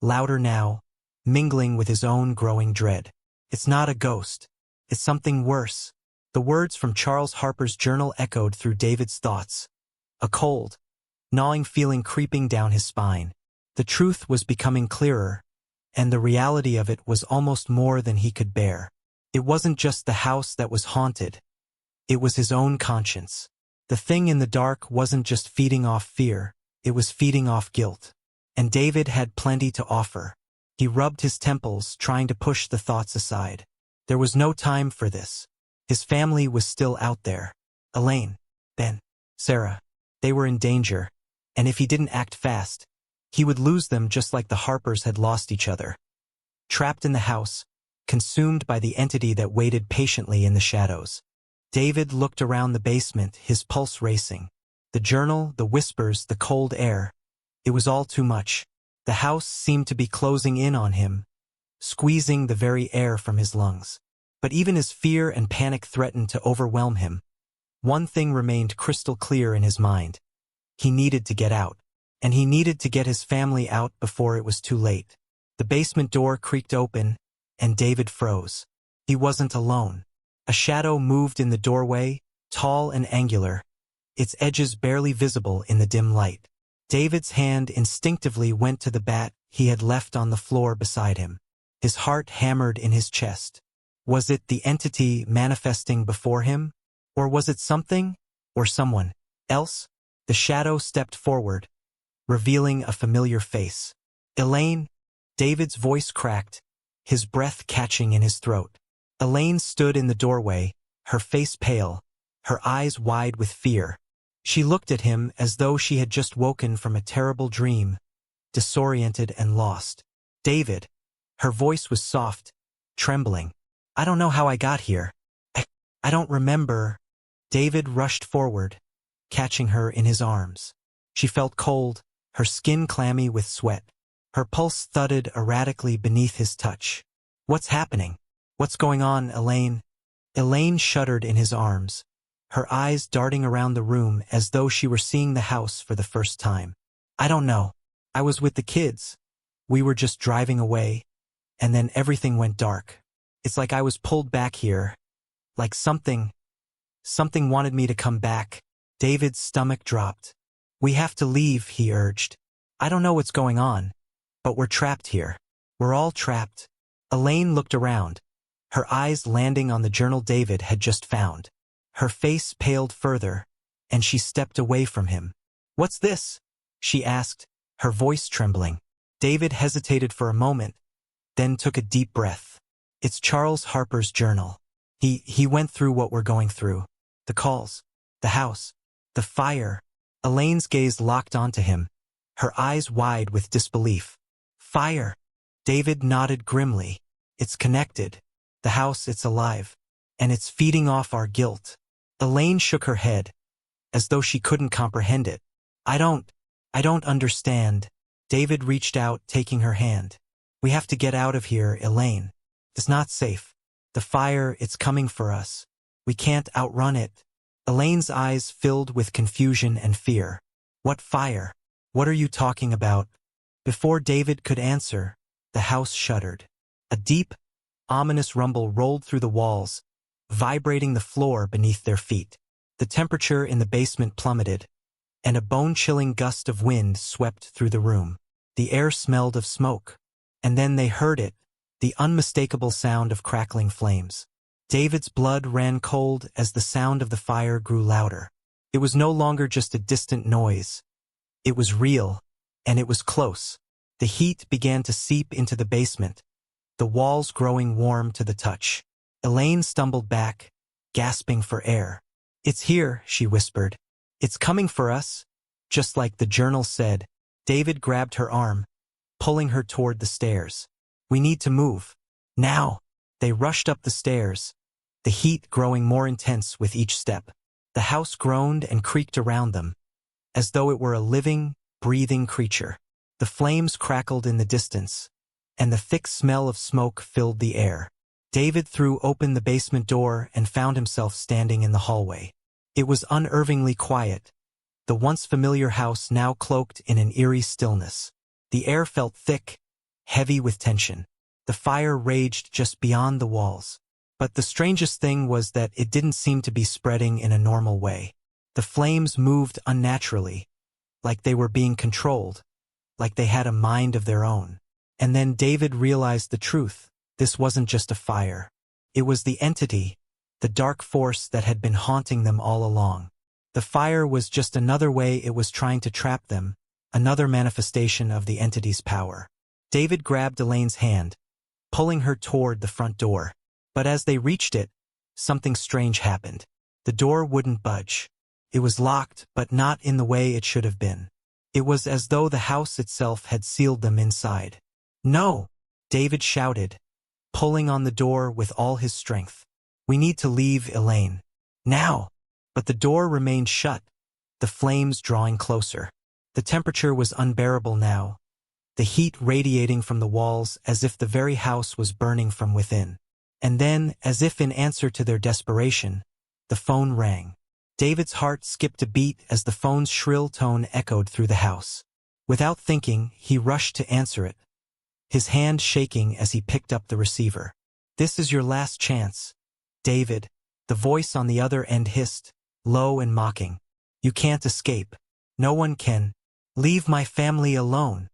louder now, mingling with his own growing dread. "It's not a ghost. It's something worse." The words from Charles Harper's journal echoed through David's thoughts. A cold, gnawing feeling creeping down his spine. The truth was becoming clearer, and the reality of it was almost more than he could bear. It wasn't just the house that was haunted. It was his own conscience. The thing in the dark wasn't just feeding off fear, it was feeding off guilt. And David had plenty to offer. He rubbed his temples, trying to push the thoughts aside. There was no time for this. His family was still out there. Elaine, Ben, Sarah. They were in danger, and if he didn't act fast, he would lose them just like the Harpers had lost each other. Trapped in the house, consumed by the entity that waited patiently in the shadows. David looked around the basement, his pulse racing. The journal, the whispers, the cold air. It was all too much. The house seemed to be closing in on him, squeezing the very air from his lungs. But even as fear and panic threatened to overwhelm him, one thing remained crystal clear in his mind. He needed to get out, and he needed to get his family out before it was too late. The basement door creaked open, and David froze. He wasn't alone. A shadow moved in the doorway, tall and angular, its edges barely visible in the dim light. David's hand instinctively went to the bat he had left on the floor beside him. His heart hammered in his chest. Was it the entity manifesting before him? Or was it something, or someone else? The shadow stepped forward, revealing a familiar face. "Elaine?" David's voice cracked, his breath catching in his throat. Elaine stood in the doorway, her face pale, her eyes wide with fear. She looked at him as though she had just woken from a terrible dream, disoriented and lost. "David." Her voice was soft, trembling. "I don't know how I got here. I don't remember." David rushed forward, catching her in his arms. She felt cold, her skin clammy with sweat. Her pulse thudded erratically beneath his touch. "What's happening? What's going on, Elaine?" Elaine shuddered in his arms, her eyes darting around the room as though she were seeing the house for the first time. "I don't know. I was with the kids. We were just driving away, and then everything went dark. It's like I was pulled back here, like something wanted me to come back." David's stomach dropped. "We have to leave," he urged. "I don't know what's going on, but we're trapped here. We're all trapped." Elaine looked around, her eyes landing on the journal David had just found. Her face paled further, and she stepped away from him. "What's this?" she asked, her voice trembling. David hesitated for a moment, then took a deep breath. "It's Charles Harper's journal. He went through what we're going through. The calls, the house, the fire." Elaine's gaze locked onto him, her eyes wide with disbelief. "Fire?" David nodded grimly. "It's connected. The house, it's alive. And it's feeding off our guilt." Elaine shook her head, as though she couldn't comprehend it. I don't understand." David reached out, taking her hand. "We have to get out of here, Elaine. It's not safe. The fire, it's coming for us. We can't outrun it." Elaine's eyes filled with confusion and fear. "What fire? What are you talking about?" Before David could answer, the house shuddered. A deep, ominous rumble rolled through the walls, vibrating the floor beneath their feet. The temperature in the basement plummeted, and a bone-chilling gust of wind swept through the room. The air smelled of smoke. And then they heard it, the unmistakable sound of crackling flames. David's blood ran cold as the sound of the fire grew louder. It was no longer just a distant noise. It was real, and it was close. The heat began to seep into the basement, the walls growing warm to the touch. Elaine stumbled back, gasping for air. "It's here," she whispered. "It's coming for us, just like the journal said." David grabbed her arm, pulling her toward the stairs. "We need to move. Now." They rushed up the stairs, the heat growing more intense with each step. The house groaned and creaked around them, as though it were a living, breathing creature. The flames crackled in the distance, and the thick smell of smoke filled the air. David threw open the basement door and found himself standing in the hallway. It was unnervingly quiet, the once familiar house now cloaked in an eerie stillness. The air felt thick, heavy with tension. The fire raged just beyond the walls. But the strangest thing was that it didn't seem to be spreading in a normal way. The flames moved unnaturally, like they were being controlled, like they had a mind of their own. And then David realized the truth. This wasn't just a fire. It was the entity, the dark force that had been haunting them all along. The fire was just another way it was trying to trap them, another manifestation of the entity's power. David grabbed Elaine's hand, pulling her toward the front door. But as they reached it, something strange happened. The door wouldn't budge. It was locked, but not in the way it should have been. It was as though the house itself had sealed them inside. "No!" David shouted, pulling on the door with all his strength. "We need to leave, Elaine. Now!" But the door remained shut, the flames drawing closer. The temperature was unbearable now, the heat radiating from the walls as if the very house was burning from within. And then, as if in answer to their desperation, the phone rang. David's heart skipped a beat as the phone's shrill tone echoed through the house. Without thinking, he rushed to answer it, his hand shaking as he picked up the receiver. "This is your last chance, David," the voice on the other end hissed, low and mocking. "You can't escape. No one can. Leave my family alone."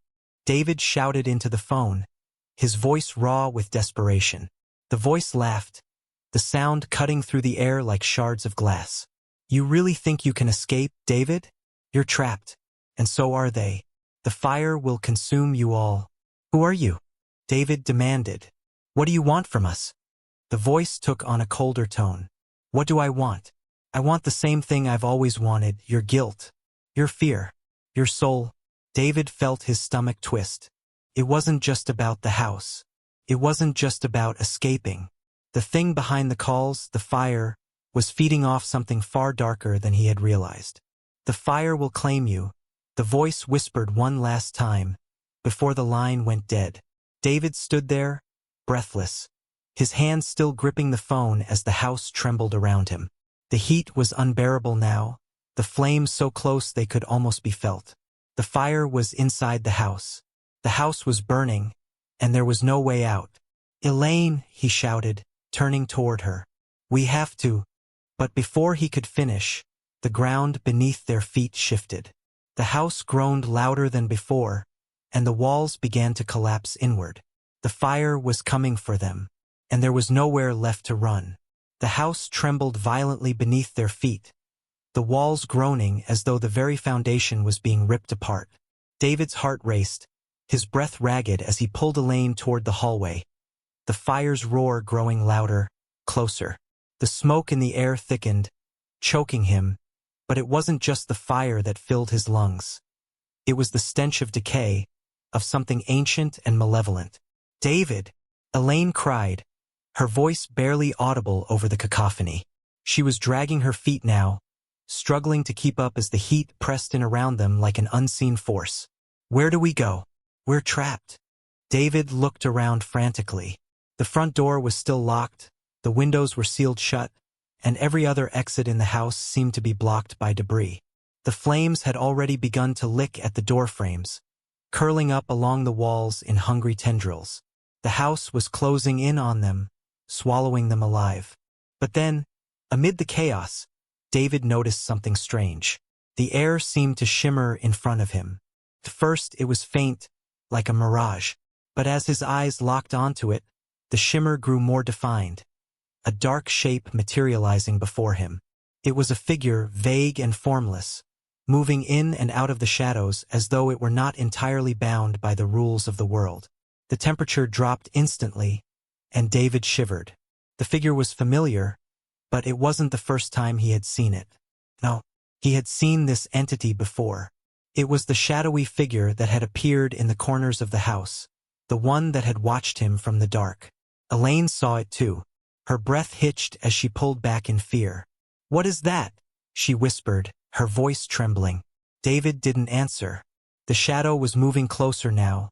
David shouted into the phone, his voice raw with desperation. The voice laughed, the sound cutting through the air like shards of glass. "You really think you can escape, David? You're trapped, and so are they. The fire will consume you all." "Who are you?" David demanded. "What do you want from us?" The voice took on a colder tone. "What do I want? I want the same thing I've always wanted, your guilt, your fear, your soul." David felt his stomach twist. It wasn't just about the house. It wasn't just about escaping. The thing behind the calls, the fire, was feeding off something far darker than he had realized. The fire will claim you, the voice whispered one last time, before the line went dead. David stood there, breathless, his hands still gripping the phone as the house trembled around him. The heat was unbearable now, the flames so close they could almost be felt. The fire was inside the house. The house was burning, and there was no way out. "Elaine," he shouted, turning toward her. "We have to." But before he could finish, the ground beneath their feet shifted. The house groaned louder than before, and the walls began to collapse inward. The fire was coming for them, and there was nowhere left to run. The house trembled violently beneath their feet, the walls groaning as though the very foundation was being ripped apart. David's heart raced, his breath ragged as he pulled Elaine toward the hallway, the fire's roar growing louder, closer. The smoke in the air thickened, choking him, but it wasn't just the fire that filled his lungs. It was the stench of decay, of something ancient and malevolent. "David!" Elaine cried, her voice barely audible over the cacophony. She was dragging her feet now, struggling to keep up as the heat pressed in around them like an unseen force. "Where do we go? We're trapped." David looked around frantically. The front door was still locked, the windows were sealed shut, and every other exit in the house seemed to be blocked by debris. The flames had already begun to lick at the door frames, curling up along the walls in hungry tendrils. The house was closing in on them, swallowing them alive. But then, amid the chaos, David noticed something strange. The air seemed to shimmer in front of him. At first it was faint, like a mirage, but as his eyes locked onto it, the shimmer grew more defined, a dark shape materializing before him. It was a figure vague and formless, moving in and out of the shadows as though it were not entirely bound by the rules of the world. The temperature dropped instantly, and David shivered. The figure was familiar, but it wasn't the first time he had seen it. No, he had seen this entity before. It was the shadowy figure that had appeared in the corners of the house, the one that had watched him from the dark. Elaine saw it too. Her breath hitched as she pulled back in fear. "What is that?" she whispered, her voice trembling. David didn't answer. The shadow was moving closer now,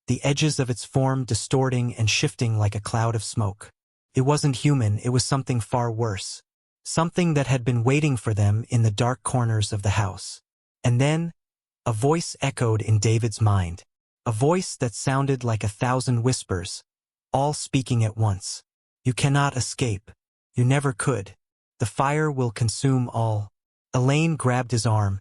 the edges of its form distorting and shifting like a cloud of smoke. It wasn't human, it was something far worse. Something that had been waiting for them in the dark corners of the house. And then, a voice echoed in David's mind. A voice that sounded like 1,000 whispers, all speaking at once. "You cannot escape. You never could. The fire will consume all." Elaine grabbed his arm,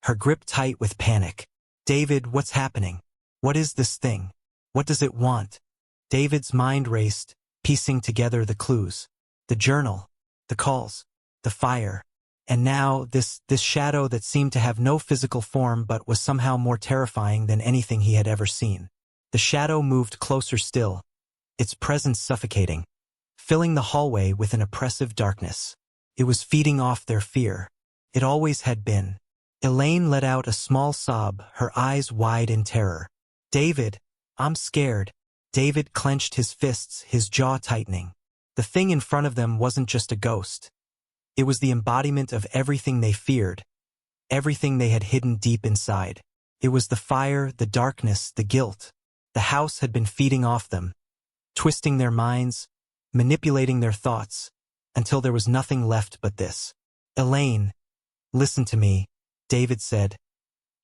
her grip tight with panic. "David, what's happening? What is this thing? What does it want?" David's mind raced, piecing together the clues. The journal, the calls, the fire, and now this shadow that seemed to have no physical form but was somehow more terrifying than anything he had ever seen. The shadow moved closer still, its presence suffocating, filling the hallway with an oppressive darkness. It was feeding off their fear. It always had been. Elaine let out a small sob, her eyes wide in terror. "David, I'm scared." David clenched his fists, his jaw tightening. The thing in front of them wasn't just a ghost. It was the embodiment of everything they feared, everything they had hidden deep inside. It was the fire, the darkness, the guilt. The house had been feeding off them, twisting their minds, manipulating their thoughts, until there was nothing left but this. "Elaine, listen to me," David said,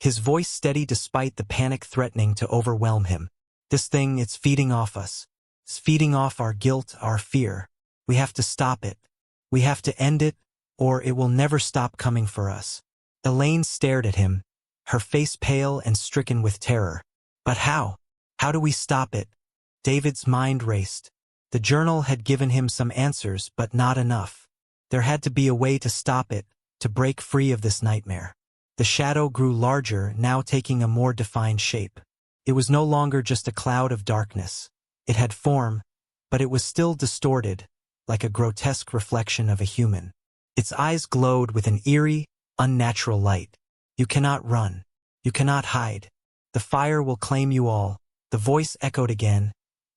his voice steady despite the panic threatening to overwhelm him. "This thing, it's feeding off us. It's feeding off our guilt, our fear. We have to stop it. We have to end it, or it will never stop coming for us." Elaine stared at him, her face pale and stricken with terror. "But how? How do we stop it?" David's mind raced. The journal had given him some answers, but not enough. There had to be a way to stop it, to break free of this nightmare. The shadow grew larger, now taking a more defined shape. It was no longer just a cloud of darkness. It had form, but it was still distorted, like a grotesque reflection of a human. Its eyes glowed with an eerie, unnatural light. "You cannot run. You cannot hide. The fire will claim you all." The voice echoed again,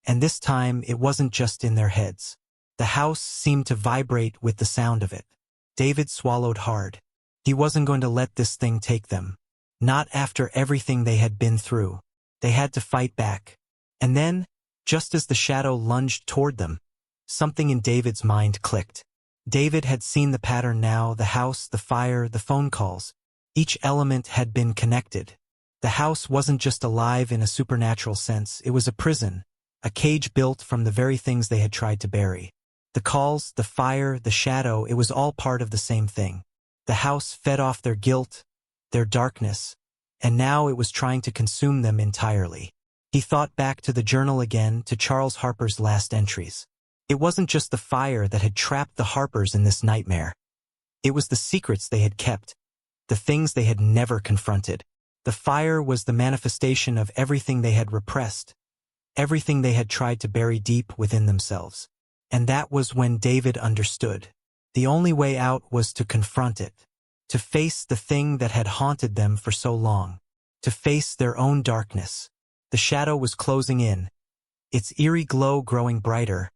and this time it wasn't just in their heads. The house seemed to vibrate with the sound of it. David swallowed hard. He wasn't going to let this thing take them. Not after everything they had been through. They had to fight back. And then, just as the shadow lunged toward them, something in David's mind clicked. David had seen the pattern now, the house, the fire, the phone calls. Each element had been connected. The house wasn't just alive in a supernatural sense, it was a prison, a cage built from the very things they had tried to bury. The calls, the fire, the shadow, it was all part of the same thing. The house fed off their guilt, their darkness, and now it was trying to consume them entirely. He thought back to the journal again, to Charles Harper's last entries. It wasn't just the fire that had trapped the Harpers in this nightmare. It was the secrets they had kept, the things they had never confronted. The fire was the manifestation of everything they had repressed, everything they had tried to bury deep within themselves. And that was when David understood. The only way out was to confront it, to face the thing that had haunted them for so long, to face their own darkness. The shadow was closing in, its eerie glow growing brighter,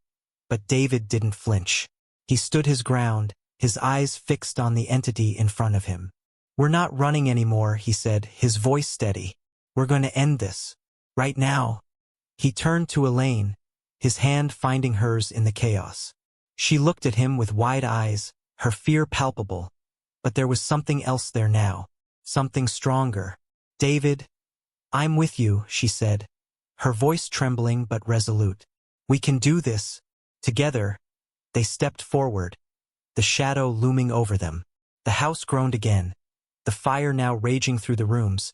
but David didn't flinch. He stood his ground, his eyes fixed on the entity in front of him. "We're not running anymore," he said, his voice steady. "We're going to end this. Right now." He turned to Elaine, his hand finding hers in the chaos. She looked at him with wide eyes, her fear palpable. But there was something else there now, something stronger. "David, I'm with you," she said, her voice trembling but resolute. "We can do this. Together." They stepped forward, the shadow looming over them. The house groaned again, the fire now raging through the rooms.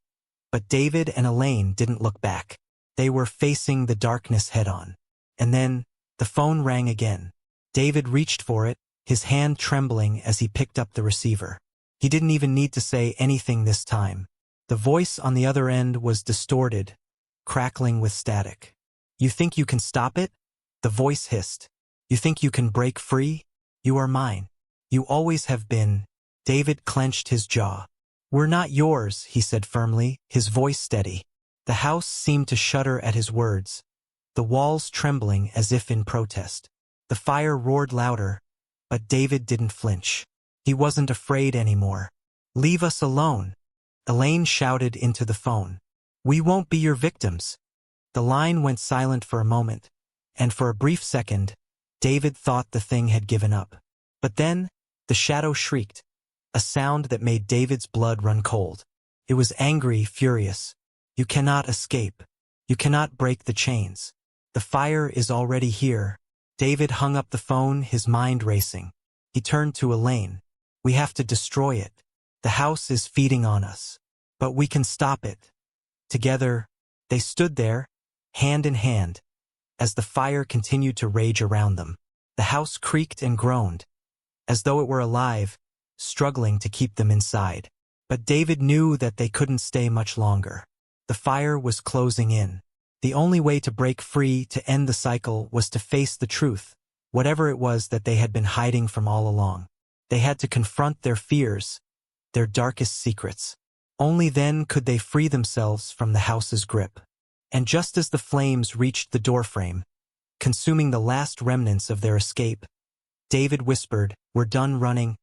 But David and Elaine didn't look back. They were facing the darkness head-on. And then, the phone rang again. David reached for it, his hand trembling as he picked up the receiver. He didn't even need to say anything this time. The voice on the other end was distorted, crackling with static. "You think you can stop it?" The voice hissed. "You think you can break free? You are mine. You always have been." David clenched his jaw. "We're not yours," he said firmly, his voice steady. The house seemed to shudder at his words, the walls trembling as if in protest. The fire roared louder, but David didn't flinch. He wasn't afraid anymore. "Leave us alone," Elaine shouted into the phone. "We won't be your victims." The line went silent for a moment, and for a brief second, David thought the thing had given up. But then, the shadow shrieked, a sound that made David's blood run cold. It was angry, furious. "You cannot escape. You cannot break the chains. The fire is already here." David hung up the phone, his mind racing. He turned to Elaine. "We have to destroy it. The house is feeding on us. But we can stop it." Together, they stood there, hand in hand, as the fire continued to rage around them. The house creaked and groaned, as though it were alive, struggling to keep them inside. But David knew that they couldn't stay much longer. The fire was closing in. The only way to break free, to end the cycle, was to face the truth, whatever it was that they had been hiding from all along. They had to confront their fears, their darkest secrets. Only then could they free themselves from the house's grip. And just as the flames reached the doorframe, consuming the last remnants of their escape, David whispered, "We're done running.